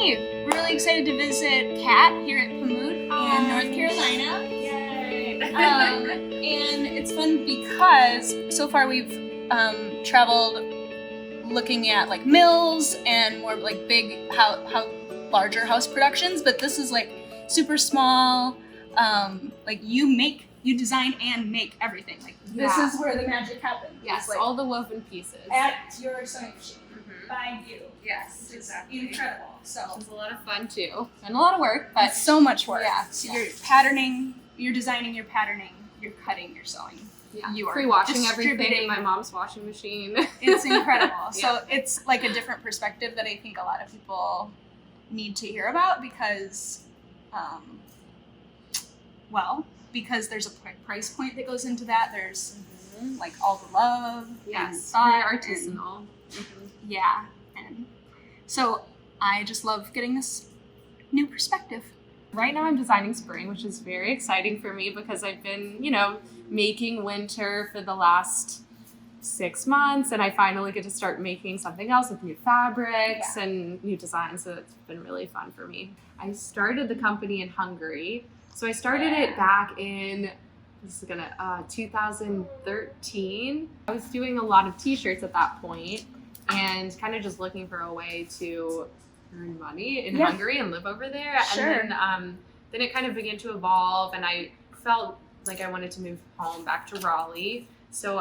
Hey, we're really excited to visit Kat here at Pamut in North Carolina. Yay! And it's fun because so far we've traveled looking at like mills and more like big, larger house productions, but this is like super small. Like you design and make everything. Like this is where the magic happens. Yes, like, all the woven pieces. at your sewing machine by you. Yes, It's incredible. So it's a lot of fun too, and a lot of work, but it's so much work. Yeah. So you're patterning, you're designing, you're patterning, you're cutting, you're sewing. yeah, You are pre-washing everything in distributing. my mom's washing machine. It's incredible. So it's like a different perspective that I think a lot of people need to hear about because, because there's a price point that goes into that. There's like all the love and Yes, thought very and- artisanal. yeah, and so I just love getting this new perspective. Right now I'm designing spring, which is very exciting for me because I've been, making winter for the last 6 months, and I finally get to start making something else with new fabrics and new designs, so it's been really fun for me. I started the company in Hungary. So I started it back in 2013. I was doing a lot of t-shirts at that point and kind of just looking for a way to earn money in Hungary and live over there. Sure. And then it kind of began to evolve, and I felt like I wanted to move home back to Raleigh. So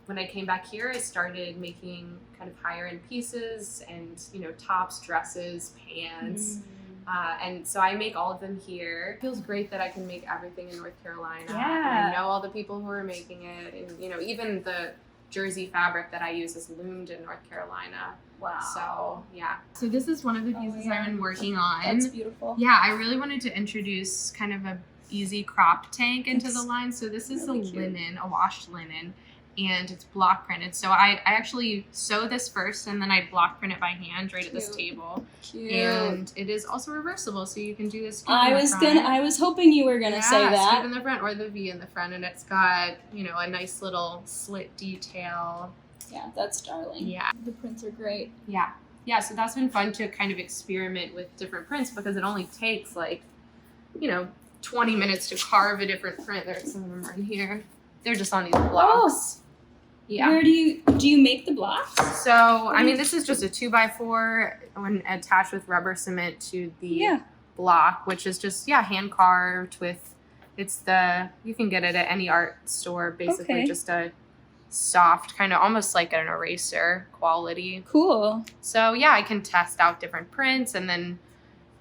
when I came back here, I started making kind of higher end pieces and, tops, dresses, pants. And so I make all of them here. It feels great that I can make everything in North Carolina. Yeah. And I know all the people who are making it. And, even the jersey fabric that I use is loomed in North Carolina. Wow. So, yeah. So this is one of the pieces I've been working on. That's beautiful. Yeah, I really wanted to introduce kind of a easy crop tank into the line. So this is really a cute. linen, a washed linen, and it's block printed. So I actually sew this first, and then I block print it by hand right at this table. Cute. And it is also reversible, so you can do this. I was hoping you were gonna say that. Scoop in the front or the V in the front, and it's got a nice little slit detail. Yeah, that's darling. Yeah. The prints are great. Yeah. So that's been fun to kind of experiment with different prints because it only takes 20 minutes to carve a different print. There's some of them right here. They're just on these blocks. Yeah. Where do you make the blocks? So, this is just a 2x4 when attached with rubber cement to the block, which is just, hand carved with, you can get it at any art store, basically just a soft, kind of almost like an eraser quality. Cool. So, I can test out different prints, and then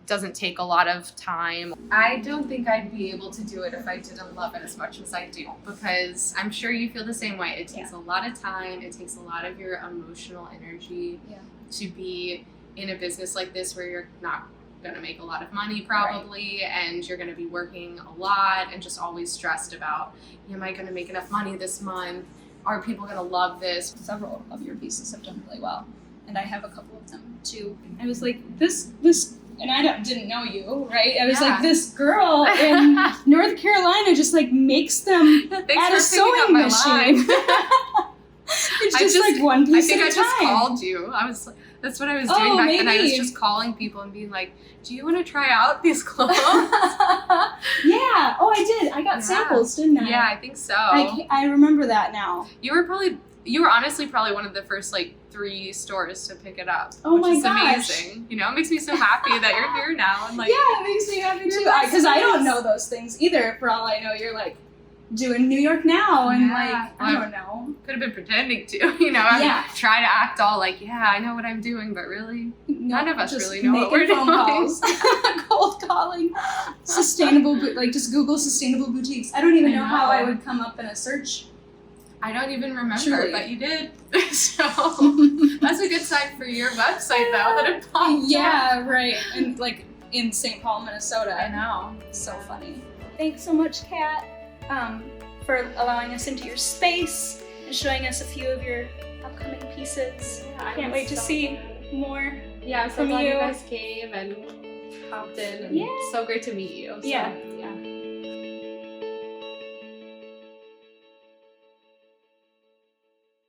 it doesn't take a lot of time. I don't think I'd be able to do it if I didn't love it as much as I do, because I'm sure you feel the same way. It takes a lot of time. It takes a lot of your emotional energy to be in a business like this where you're not going to make a lot of money probably, and you're going to be working a lot and just always stressed about, am I going to make enough money this month? Are people going to love this? Several of your pieces have done really well, and I have a couple of them too. I was like, this, and I didn't know you, right? I was like, this girl in North Carolina just makes them at a sewing machine. It's just one piece at a time. I think I just called you. That's what I was doing back then. I was maybe. just calling people and being like, do you want to try out these clothes? Yeah. Oh, I did. I got samples, didn't I? Yeah, I think so. I remember that now. You were honestly probably one of the first 3 stores to pick it up. Oh which my is gosh. amazing. It makes me so happy that you're here now. And it makes me happy too. Because I don't know those things either. For all I know, you're doing New York Now, and I don't know. Could have been pretending to, try to act all I know what I'm doing, but really, none of us really know what we're phone doing. calls, cold calling, sustainable, just Google sustainable boutiques. I don't even know how I would come up in a search. I don't even remember, Truly. but you did. So that's a good sign for your website, though, that it popped up. Right, and in St. Paul, Minnesota. I know. So funny. Thanks so much, Kat, for allowing us into your space and showing us a few of your upcoming pieces. I can't wait to see more Yeah, I'm so from glad you. you guys came and hopped in. And so great to meet you. So. Yeah,